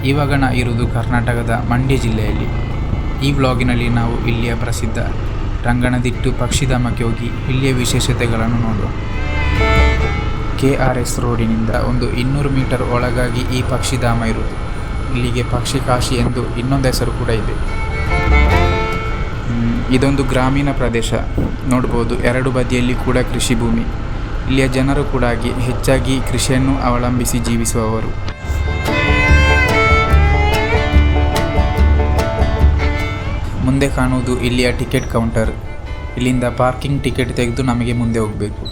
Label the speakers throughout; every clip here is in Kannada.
Speaker 1: ಇವಾಗ ನಾ ಇರುವುದು ಕರ್ನಾಟಕದ ಮಂಡ್ಯ ಜಿಲ್ಲೆಯಲ್ಲಿ. ಈ ವ್ಲಾಗಿನಲ್ಲಿ ನಾವು ಇಲ್ಲಿಯ ಪ್ರಸಿದ್ಧ ರಂಗನತಿಟ್ಟು ಪಕ್ಷಿಧಾಮಕ್ಕೆ ಹೋಗಿ ಇಲ್ಲಿಯ ವಿಶೇಷತೆಗಳನ್ನು ನೋಡುವ. KRS ರೋಡಿನಿಂದ ಒಂದು 200 ಮೀಟರ್ ಒಳಗಾಗಿ ಈ ಪಕ್ಷಿಧಾಮ ಇರುವುದು. ಇಲ್ಲಿಗೆ ಪಕ್ಷಿ ಕಾಶಿ ಎಂದು ಇನ್ನೊಂದು ಹೆಸರು ಕೂಡ ಇದೆ. ಇದೊಂದು ಗ್ರಾಮೀಣ ಪ್ರದೇಶ ನೋಡ್ಬೋದು. ಎರಡು ಬದಿಯಲ್ಲಿ ಕೂಡ ಕೃಷಿ ಭೂಮಿ. ಇಲ್ಲಿಯ ಜನರು ಕೂಡ ಹೆಚ್ಚಾಗಿ ಕೃಷಿಯನ್ನು ಅವಲಂಬಿಸಿ ಜೀವಿಸುವವರು. ಮುಂದೆ ಕಾಣುವುದು ಇಲ್ಲಿಯ ಟಿಕೆಟ್ ಕೌಂಟರ್. ಇಲ್ಲಿಂದ ಪಾರ್ಕಿಂಗ್ ಟಿಕೆಟ್ ತೆಗೆದು ನಮಗೆ ಮುಂದೆ ಹೋಗಬೇಕು.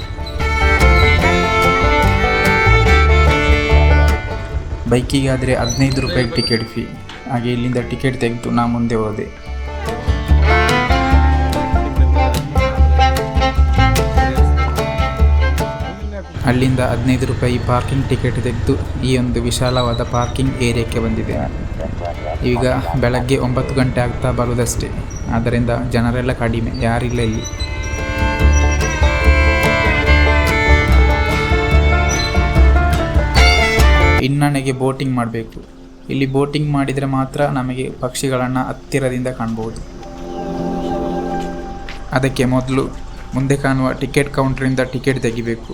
Speaker 1: ಬೈಕಿಗಾದರೆ 15 ರೂಪಾಯಿ ಟಿಕೆಟ್ ಫೀ. ಹಾಗೆ ಇಲ್ಲಿಂದ ಟಿಕೆಟ್ ತೆಗೆದು ನಾ ಮುಂದೆ ಹೋದೆ. ಅಲ್ಲಿಂದ 15 ರೂಪಾಯಿ ಪಾರ್ಕಿಂಗ್ ಟಿಕೆಟ್ ತೆಗೆದು ಈ ಒಂದು ವಿಶಾಲವಾದ ಪಾರ್ಕಿಂಗ್ ಏರಿಯಾಕ್ಕೆ ಬಂದಿದೆ. ಈಗ ಬೆಳಗ್ಗೆ 9 ಗಂಟೆ ಆಗ್ತಾ ಬರುವುದಷ್ಟೇ, ಆದ್ದರಿಂದ ಜನರೆಲ್ಲ ಕಡಿಮೆ, ಯಾರಿಲ್ಲ ಇಲ್ಲಿ. ಇನ್ನಣೆಗೆ ಬೋಟಿಂಗ್ ಮಾಡಬೇಕು. ಇಲ್ಲಿ ಬೋಟಿಂಗ್ ಮಾಡಿದರೆ ಮಾತ್ರ ನಮಗೆ ಪಕ್ಷಿಗಳನ್ನು ಹತ್ತಿರದಿಂದ ಕಾಣಬಹುದು. ಅದಕ್ಕೆ ಮೊದಲು ಮುಂದೆ ಕಾಣುವ ಟಿಕೆಟ್ ಕೌಂಟರಿಂದ ಟಿಕೆಟ್ ತೆಗಿಬೇಕು.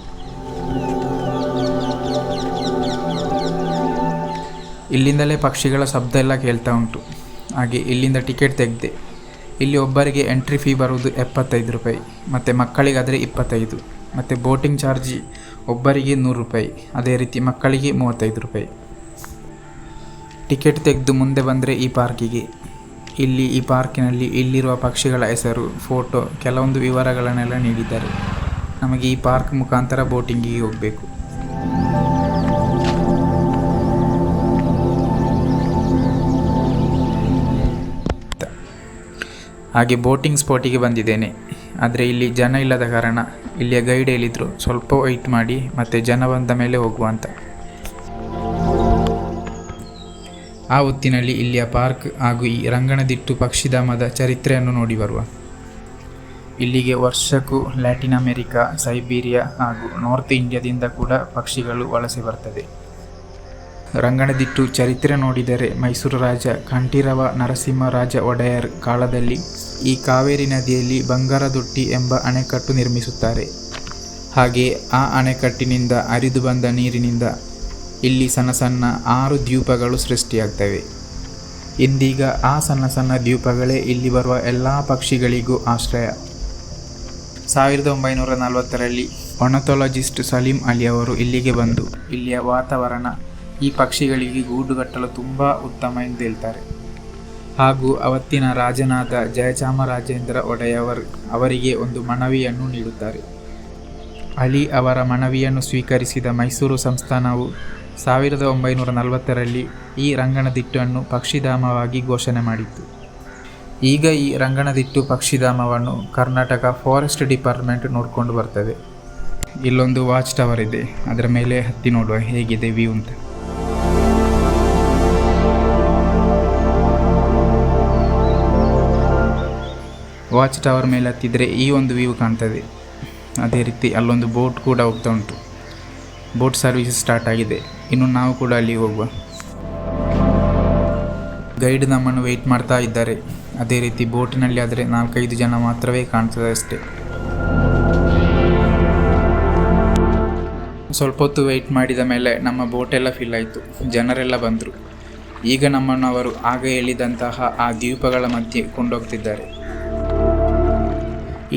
Speaker 1: ಇಲ್ಲಿಂದಲೇ ಪಕ್ಷಿಗಳ ಶಬ್ದ ಎಲ್ಲ ಕೇಳ್ತಾ ಉಂಟು. ಹಾಗೆ ಇಲ್ಲಿಂದ ಟಿಕೆಟ್ ತೆಗೆದೆ. ಇಲ್ಲಿ ಒಬ್ಬರಿಗೆ ಎಂಟ್ರಿ ಫೀ ಬರುವುದು 75 ರೂಪಾಯಿ, ಮತ್ತು ಮಕ್ಕಳಿಗಾದರೆ 25, ಮತ್ತು ಬೋಟಿಂಗ್ ಚಾರ್ಜ್ ಒಬ್ಬರಿಗೆ 100 ರೂಪಾಯಿ, ಅದೇ ರೀತಿ ಮಕ್ಕಳಿಗೆ 35 ರೂಪಾಯಿ. ಟಿಕೆಟ್ ತೆಗೆದು ಮುಂದೆ ಬಂದರೆ ಈ ಪಾರ್ಕಿಗೆ. ಇಲ್ಲಿ ಈ ಪಾರ್ಕಿನಲ್ಲಿ ಇಲ್ಲಿರುವ ಪಕ್ಷಿಗಳ ಹೆಸರು, ಫೋಟೋ, ಕೆಲವೊಂದು ವಿವರಗಳನ್ನೆಲ್ಲ ನೀಡಿದ್ದಾರೆ. ನಮಗೆ ಈ ಪಾರ್ಕ್ ಮುಖಾಂತರ ಬೋಟಿಂಗಿಗೆ ಹೋಗಬೇಕು. ಹಾಗೆ ಬೋಟಿಂಗ್ ಸ್ಪಾಟಿಗೆ ಬಂದಿದ್ದೇನೆ. ಆದರೆ ಇಲ್ಲಿ ಜನ ಇಲ್ಲದ ಕಾರಣ ಇಲ್ಲಿಯ ಗೈಡ್ ಹೇಳಿದರು ಸ್ವಲ್ಪ ವೆಯ್ಟ್ ಮಾಡಿ ಮತ್ತು ಜನ ಬಂದ ಮೇಲೆ ಹೋಗುವ ಅಂತ. ಆ ಹೊತ್ತಿನಲ್ಲಿ ಇಲ್ಲಿಯ ಪಾರ್ಕ್ ಹಾಗೂ ಈ ರಂಗನತಿಟ್ಟು ಪಕ್ಷಿಧಾಮದ ಚರಿತ್ರೆಯನ್ನು ನೋಡಿ ಬರುವ. ಇಲ್ಲಿಗೆ ವರ್ಷಕ್ಕೂ ಲ್ಯಾಟಿನ್ ಅಮೆರಿಕಾ, ಸೈಬೀರಿಯಾ ಹಾಗೂ ನಾರ್ತ್ ಇಂಡಿಯಾದಿಂದ ಕೂಡ ಪಕ್ಷಿಗಳು ವಲಸೆ ಬರ್ತದೆ. ರಂಗನತಿಟ್ಟು ಚರಿತ್ರೆ ನೋಡಿದರೆ ಮೈಸೂರು ರಾಜ ಕಂಠೀರವ ನರಸಿಂಹರಾಜ ಒಡೆಯರ್ ಕಾಲದಲ್ಲಿ ಈ ಕಾವೇರಿ ನದಿಯಲ್ಲಿ ಬಂಗಾರದೊಟ್ಟಿ ಎಂಬ ಅಣೆಕಟ್ಟು ನಿರ್ಮಿಸುತ್ತಾರೆ. ಹಾಗೆ ಆ ಅಣೆಕಟ್ಟಿನಿಂದ ಹರಿದು ಬಂದ ನೀರಿನಿಂದ ಇಲ್ಲಿ ಸಣ್ಣ ಸಣ್ಣ 6 ದ್ವೀಪಗಳು ಸೃಷ್ಟಿಯಾಗ್ತವೆ. ಇಂದೀಗ ಆ ಸಣ್ಣ ಸಣ್ಣ ದ್ವೀಪಗಳೇ ಇಲ್ಲಿ ಬರುವ ಎಲ್ಲ ಪಕ್ಷಿಗಳಿಗೂ ಆಶ್ರಯ. 1940ರಲ್ಲಿ ಒರ್ನಥಾಲಜಿಸ್ಟ್ ಸಲೀಂ ಅಲಿ ಅವರು ಇಲ್ಲಿಗೆ ಬಂದು ಇಲ್ಲಿಯ ವಾತಾವರಣ ಈ ಪಕ್ಷಿಗಳಿಗೆ ಗೂಡುಗಟ್ಟಲು ತುಂಬ ಉತ್ತಮ ಎಂದು ಹೇಳ್ತಾರೆ. ಹಾಗೂ ಅವತ್ತಿನ ರಾಜನಾದ ಜಯಚಾಮರಾಜೇಂದ್ರ ಒಡೆಯರ್ ಅವರಿಗೆ ಒಂದು ಮನವಿಯನ್ನು ನೀಡುತ್ತಾರೆ. ಅಲಿ ಅವರ ಮನವಿಯನ್ನು ಸ್ವೀಕರಿಸಿದ ಮೈಸೂರು ಸಂಸ್ಥಾನವು 1940ರಲ್ಲಿ ಈ ರಂಗನತಿಟ್ಟನ್ನು ಪಕ್ಷಿಧಾಮವಾಗಿ ಘೋಷಣೆ ಮಾಡಿತ್ತು. ಈಗ ಈ ರಂಗನತಿಟ್ಟು ಪಕ್ಷಿಧಾಮವನ್ನು ಕರ್ನಾಟಕ ಫಾರೆಸ್ಟ್ ಡಿಪಾರ್ಟ್ಮೆಂಟ್ ನೋಡಿಕೊಂಡು ಬರ್ತದೆ. ಇಲ್ಲೊಂದು ವಾಚ್ ಟವರ್ ಇದೆ, ಅದರ ಮೇಲೆ ಹತ್ತಿ ನೋಡುವ ಹೇಗಿದೆ ವ್ಯೂ ಅಂತ. ವಾಚ್ ಟವರ್ ಮೇಲೆ ಹತ್ತಿದರೆ ಈ ಒಂದು ವ್ಯೂ ಕಾಣ್ತದೆ. ಅದೇ ರೀತಿ ಅಲ್ಲೊಂದು ಬೋಟ್ ಕೂಡ ಹೋಗ್ತಾ ಉಂಟು. ಬೋಟ್ ಸರ್ವಿಸ್ ಸ್ಟಾರ್ಟ್ ಆಗಿದೆ. ಇನ್ನು ನಾವು ಕೂಡ ಅಲ್ಲಿ ಹೋಗುವ. ಗೈಡ್ ನಮ್ಮನ್ನು ವೆಯ್ಟ್ ಮಾಡ್ತಾ ಇದ್ದಾರೆ. ಅದೇ ರೀತಿ ಬೋಟಿನಲ್ಲಿ ಆದರೆ 4-5 ಜನ ಮಾತ್ರವೇ ಕಾಣ್ತದೆ ಅಷ್ಟೇ. ಸ್ವಲ್ಪ ಹೊತ್ತು ವೆಯ್ಟ್ ಮಾಡಿದ ಮೇಲೆ ನಮ್ಮ ಬೋಟೆಲ್ಲ ಫಿಲ್ ಆಯಿತು. ಜನರೆಲ್ಲ ಬಂದರು. ಈಗ ನಮ್ಮನ್ನು ಅವರು ಆಗ ಹೇಳಿದಂತಹ ಆ ದ್ವೀಪಗಳ ಮಧ್ಯೆ ಕೊಂಡೋಗ್ತಿದ್ದಾರೆ.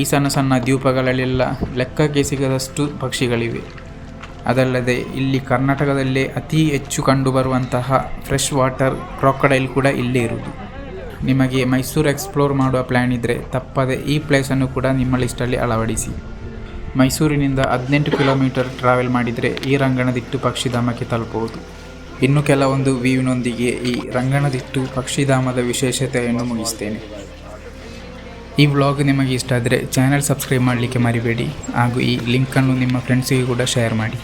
Speaker 1: ಈ ಸಣ್ಣ ಸಣ್ಣ ದ್ವೀಪಗಳಲ್ಲೆಲ್ಲ ಲೆಕ್ಕಕ್ಕೆ ಸಿಗದಷ್ಟು ಪಕ್ಷಿಗಳಿವೆ. ಅದಲ್ಲದೆ ಇಲ್ಲಿ ಕರ್ನಾಟಕದಲ್ಲೇ ಅತಿ ಹೆಚ್ಚು ಕಂಡುಬರುವಂತಹ ಫ್ರೆಶ್ ವಾಟರ್ ಕ್ರಾಕೊಡೈಲ್ ಕೂಡ ಇಲ್ಲೇ ಇರುವುದು. ನಿಮಗೆ ಮೈಸೂರು ಎಕ್ಸ್ಪ್ಲೋರ್ ಮಾಡುವ ಪ್ಲ್ಯಾನ್ ಇದ್ದರೆ ತಪ್ಪದೆ ಈ ಪ್ಲೇಸನ್ನು ಕೂಡ ನಿಮ್ಮ ಲಿಸ್ಟಲ್ಲಿ ಅಳವಡಿಸಿ. ಮೈಸೂರಿನಿಂದ 18 ಕಿಲೋಮೀಟರ್ ಟ್ರಾವೆಲ್ ಮಾಡಿದರೆ ಈ ರಂಗನತಿಟ್ಟು ಪಕ್ಷಿಧಾಮಕ್ಕೆ ತಲುಪಬಹುದು. ಇನ್ನು ಕೆಲವೊಂದು ವ್ಯೂವಿನೊಂದಿಗೆ ಈ ರಂಗನತಿಟ್ಟು ಪಕ್ಷಿಧಾಮದ ವಿಶೇಷತೆಯನ್ನು ಮುಗಿಸ್ತೇನೆ. ಈ ವ್ಲಾಗ್ ನಿಮಗೆ ಇಷ್ಟ ಆದರೆ ಚಾನೆಲ್ ಸಬ್ಸ್ಕ್ರೈಬ್ ಮಾಡಲಿಕ್ಕೆ ಮರಿಬೇಡಿ. ಹಾಗೂ ಈ ಲಿಂಕನ್ನು ನಿಮ್ಮ ಫ್ರೆಂಡ್ಸಿಗೆ ಕೂಡ ಶೇರ್ ಮಾಡಿ.